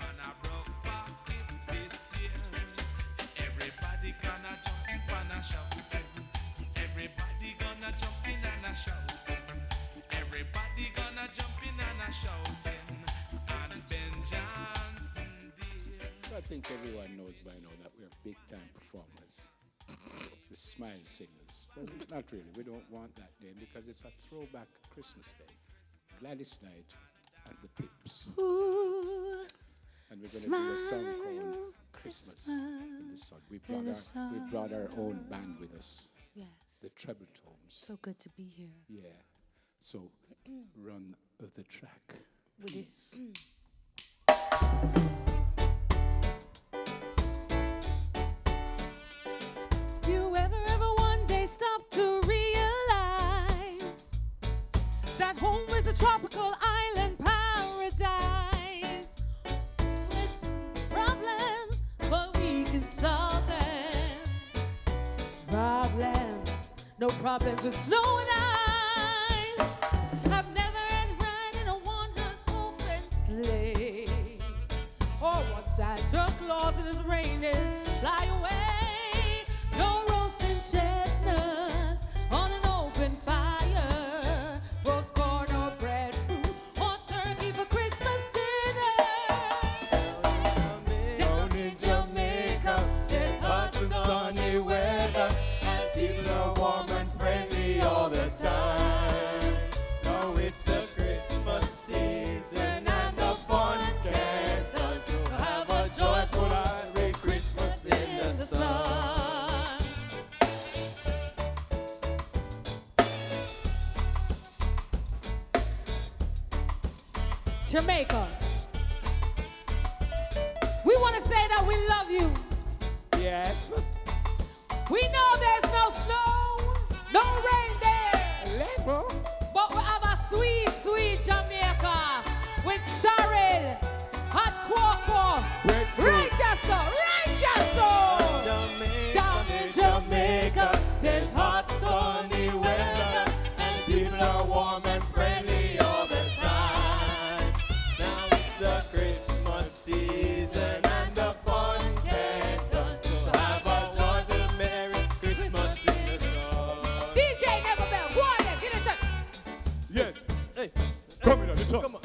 and a broke pocket this year. Everybody gonna jump and a shout. Everybody gonna jump in and a shout. Everybody gonna jump in and a shouting. And Ben Johnson dear. So I think everyone knows by now that we're big time performers. The Smile Singers. Well, not really. We don't want that name because it's a throwback Christmas day. Gladys Knight and the Pips. Ooh, And we're going to do a song called Christmas in the Sun. We brought our own band with us, yes. the Treble Tones. So good to be here. Yeah. So run the track. Would it? You ever one day stop to realize that home is a tropical island paradise with problems, but we can solve them. Problems, no problems with snow and ice. I've never had ride in a one-horse open sleigh. Or what Santa Claus and his reindeers fly away. No roasting chestnuts on an open fire. Roast corn or breadfruit or turkey for Christmas dinner. Down in Jamaica, there's hot and sunny weather, and people are warm and friendly all the time. Now it's the Christmas season and the fun can't end. So have a joyful Merry Christmas in the sun. Jamaica, we want to say that we love you. Yes. We know there's no snow, no rain there, but we have a sweet, sweet Jamaica with sorrel, hot cocoa, right just so, right just so. Down in Jamaica, there's hot sunny weather and people are warm and friendly all the time. Now it's the Christmas season and the fun can't end. So have a joyful Merry Christmas in the sun. DJ Neverbell, go on then, get it done. Yes. Hey. Come in on the top. Come on.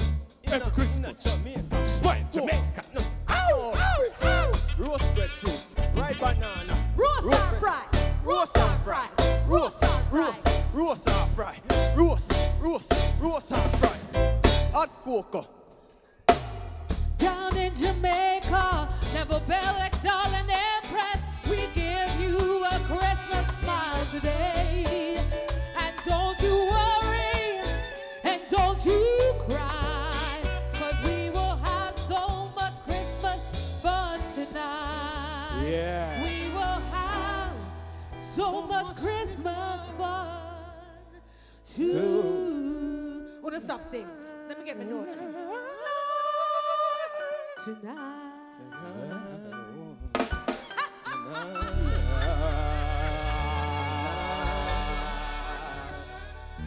Merry Christmas. Jamaica. Smile Jamaica. No. Ow, ow, ow. Roast breadfruit. Ripe banana. Roast or fry, Roast and fry. Roast and fry. Roast and fry. Hot cocoa. Down in Jamaica, never bell, extol, and impress. We give you a Christmas smile today. And don't you worry, and don't you cry, 'cause we will have so much Christmas fun tonight. Yeah. We will have so much Christmas fun too. Wanna stop singing? Let me get my note. Tonight.